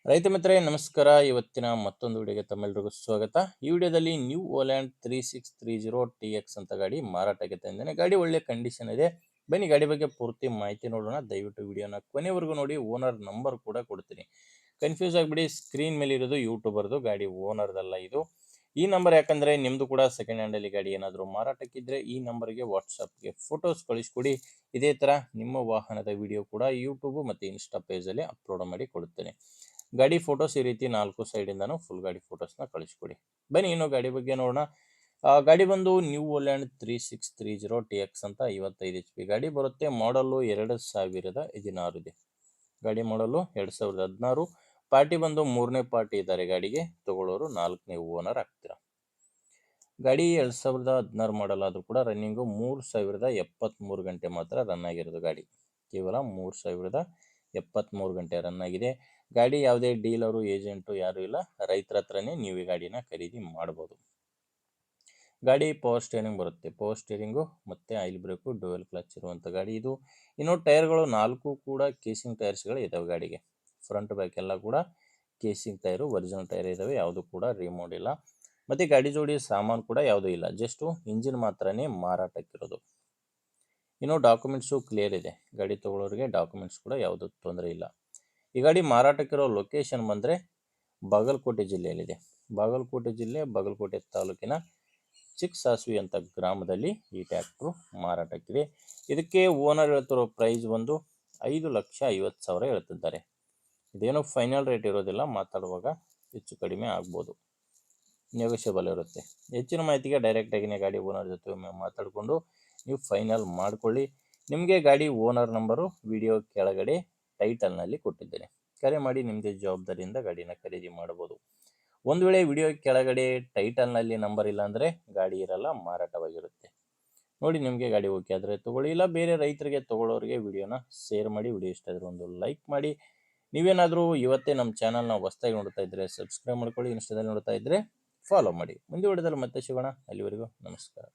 ರೈತ ಮಿತ್ರರೇ ನಮಸ್ಕಾರ. ಇವತ್ತಿನ ಮತ್ತೊಂದು ವಿಡಿಯೋಗೆ ತಮ್ಮೆಲ್ಲರಿಗೂ ಸ್ವಾಗತ. ಈ ವಿಡಿಯೋದಲ್ಲಿ ನ್ಯೂ ಓಲ್ಯಾಂಡ್ 3630 TX ಅಂತ ಗಾಡಿ ಮಾರಾಟಕ್ಕೆ ತಂದಿದ್ದೇನೆ. ಗಾಡಿ ಒಳ್ಳೆ ಕಂಡೀಷನ್ ಇದೆ. ಬನ್ನಿ ಗಾಡಿ ಬಗ್ಗೆ ಪೂರ್ತಿ ಮಾಹಿತಿ ನೋಡೋಣ. ದಯವಿಟ್ಟು ವಿಡಿಯೋನ ಕೊನೆವರೆಗೂ ನೋಡಿ. ಓನರ್ ನಂಬರ್ ಕೂಡ ಕೊಡ್ತೀನಿ, ಕನ್ಫ್ಯೂಸ್ ಆಗಿಬಿಡಿ. ಸ್ಕ್ರೀನ್ ಮೇಲೆ ಇರೋದು ಯೂಟ್ಯೂಬರ್ದು ಗಾಡಿ, ಓನರ್ದಲ್ಲ ಇದು. ಈ ನಂಬರ್ ಯಾಕಂದರೆ ನಿಮ್ಮದು ಕೂಡ ಸೆಕೆಂಡ್ ಹ್ಯಾಂಡಲ್ಲಿ ಗಾಡಿ ಏನಾದರೂ ಮಾರಾಟಕ್ಕಿದ್ದರೆ ಈ ನಂಬರ್ಗೆ ವಾಟ್ಸಪ್ಗೆ ಫೋಟೋಸ್ ಕಳಿಸ್ಕೊಡಿ. ಇದೇ ಥರ ನಿಮ್ಮ ವಾಹನದ ವಿಡಿಯೋ ಕೂಡ ಯೂಟ್ಯೂಬ್ ಮತ್ತು ಇನ್ಸ್ಟಾ ಪೇಜಲ್ಲಿ ಅಪ್ಲೋಡ್ ಮಾಡಿ ಕೊಡುತ್ತೇನೆ. ಗಾಡಿ ಫೋಟೋಸ್ ಈ ರೀತಿ 4 ಸೈಡಿಂದನೂ ಫುಲ್ ಗಾಡಿ ಫೋಟೋಸ್ನ ಕಳಿಸ್ಕೊಡಿ. ಬನ್ನಿ ಇನ್ನು ಗಾಡಿ ಬಗ್ಗೆ ನೋಡೋಣ. ಗಾಡಿ ಬಂದು ನ್ಯೂ ಓಲ್ಯಾಂಡ್ 3630 TX ಅಂತ 55 HP ಗಾಡಿ ಬರುತ್ತೆ. ಮಾಡಲು 2016 ಇದೆ. ಗಾಡಿ ಮಾಡಲು 2016. ಪಾರ್ಟಿ ಬಂದು 3ನೇ ಪಾರ್ಟಿ ಇದ್ದಾರೆ. ಗಾಡಿಗೆ ತಗೊಳ್ಳೋರು 4ನೇ ಓನರ್ ಆಗ್ತೀರಾ. ಗಾಡಿ 2016 ಮಾಡಲ್ ಆದರೂ ಕೂಡ ರನ್ನಿಂಗು 3073 ಗಂಟೆ ಮಾತ್ರ ರನ್ ಆಗಿರೋದು. ಗಾಡಿ ಕೇವಲ 3073 ಗಂಟೆ ರನ್ ಆಗಿದೆ. ಗಾಡಿ ಯಾವುದೇ ಡೀಲರು ಏಜೆಂಟು ಯಾರೂ ಇಲ್ಲ, ರೈತರ ಹತ್ರನೇ ನೀವು ಈ ಗಾಡಿನ ಖರೀದಿ ಮಾಡ್ಬೋದು. ಗಾಡಿ ಪವರ್ ಸ್ಟೇರಿಂಗ್ ಬರುತ್ತೆ. ಪವರ್ ಸ್ಟೇರಿಂಗು ಮತ್ತು ಆಯಿಲ್ ಬ್ರೇಕು ಡ್ಯುಯಲ್ ಕ್ಲಚ್ ಇರುವಂಥ ಗಾಡಿ ಇದು. ಇನ್ನು ಟೈರ್ಗಳು 4 ಕೂಡ ಕೇಸಿಂಗ್ ಟೈರ್ಸ್ಗಳು ಇದ್ದಾವೆ ಗಾಡಿಗೆ. ಫ್ರಂಟ್ ಬ್ಯಾಕ್ ಎಲ್ಲ ಕೂಡ ಕೇಸಿಂಗ್ ಟೈರು, ಒರಿಜಿನಲ್ ಟೈರ್ ಇದ್ದಾವೆ, ಯಾವುದು ಕೂಡ ರಿಮೋಡ್ ಇಲ್ಲ. ಮತ್ತು ಗಾಡಿ ಜೋಡಿ ಸಾಮಾನು ಕೂಡ ಯಾವುದೂ ಇಲ್ಲ, ಜಸ್ಟು ಇಂಜಿನ್ ಮಾತ್ರನೇ ಮಾರಾಟಕ್ಕಿರೋದು. ಇನ್ನು ಡಾಕ್ಯುಮೆಂಟ್ಸು ಕ್ಲಿಯರ್ ಇದೆ. ಗಾಡಿ ತೊಗೊಳ್ಳೋರಿಗೆ ಡಾಕ್ಯುಮೆಂಟ್ಸ್ ಕೂಡ ಯಾವುದೂ ತೊಂದರೆ ಇಲ್ಲ. ಈ ಗಾಡಿ ಮಾರಾಟಕ್ಕಿರೋ ಲೊಕೇಶನ್ ಬಂದರೆ ಬಾಗಲಕೋಟೆ ಜಿಲ್ಲೆಯಲ್ಲಿದೆ. ಬಾಗಲಕೋಟೆ ಜಿಲ್ಲೆ, ಬಾಗಲಕೋಟೆ ತಾಲೂಕಿನ ಚಿಕ್ಕಸಾಸ್ವಿ ಅಂತ ಗ್ರಾಮದಲ್ಲಿ ಈ ಟ್ರ್ಯಾಕ್ಟ್ರು ಮಾರಾಟಕ್ಕಿದೆ. ಇದಕ್ಕೆ ಓನರ್ ಹೇಳ್ತಿರೋ ಪ್ರೈಸ್ ಬಂದು 5,50,000 ಹೇಳ್ತಿದ್ದಾರೆ. ಇದೇನು ಫೈನಲ್ ರೇಟ್ ಇರೋದಿಲ್ಲ, ಮಾತಾಡುವಾಗ ಹೆಚ್ಚು ಕಡಿಮೆ ಆಗ್ಬೋದು, ನೆಗೋಷಿಯಬಲ್ ಇರುತ್ತೆ. ಹೆಚ್ಚಿನ ಮಾಹಿತಿಗೆ ಡೈರೆಕ್ಟಾಗಿಯೇ ಗಾಡಿ ಓನರ್ ಜೊತೆ ಮಾತಾಡಿಕೊಂಡು ನೀವು ಫೈನಲ್ ಮಾಡಿಕೊಳ್ಳಿ. ನಿಮಗೆ ಗಾಡಿ ಓನರ್ ನಂಬರು ವಿಡಿಯೋ ಕೆಳಗಡೆ ಟೈಟಲ್ನಲ್ಲಿ ಕೊಟ್ಟಿದ್ದೇನೆ. ಕರೆ ಮಾಡಿ ನಿಮ್ಮದೇ ಜವಾಬ್ದಾರಿಯಿಂದ ಗಾಡಿನ ಖರೀದಿ ಮಾಡ್ಬೋದು. ಒಂದು ವೇಳೆ ವಿಡಿಯೋ ಕೆಳಗಡೆ ಟೈಟಲ್ನಲ್ಲಿ ನಂಬರ್ ಇಲ್ಲ ಅಂದರೆ ಗಾಡಿ ಇರಲ್ಲ, ಮಾರಾಟವಾಗಿರುತ್ತೆ. ನೋಡಿ ನಿಮಗೆ ಗಾಡಿ ಓಕೆ ಆದರೆ ತೊಗೊಳ್ಳಿ, ಇಲ್ಲ ಬೇರೆ ರೈತರಿಗೆ ತೊಗೊಳ್ಳೋರಿಗೆ ವಿಡಿಯೋನ ಶೇರ್ ಮಾಡಿ. ವಿಡಿಯೋ ಇಷ್ಟ ಆದರೆ ಒಂದು ಲೈಕ್ ಮಾಡಿ. ನೀವೇನಾದರೂ ಇವತ್ತೇ ನಮ್ಮ ಚಾನಲ್ನ ಹೊಸದಾಗಿ ನೋಡ್ತಾ ಇದ್ದರೆ ಸಬ್ಸ್ಕ್ರೈಬ್ ಮಾಡ್ಕೊಳ್ಳಿ. ಇನ್ಸ್ಟಾದಲ್ಲಿ ನೋಡ್ತಾ ಇದ್ದರೆ ಫಾಲೋ ಮಾಡಿ. ಮುಂದೆ ವಿಡಿಯೋದಲ್ಲಿ ಮತ್ತೆ ಸಿಗೋಣ. ಅಲ್ಲಿವರೆಗೂ ನಮಸ್ಕಾರ.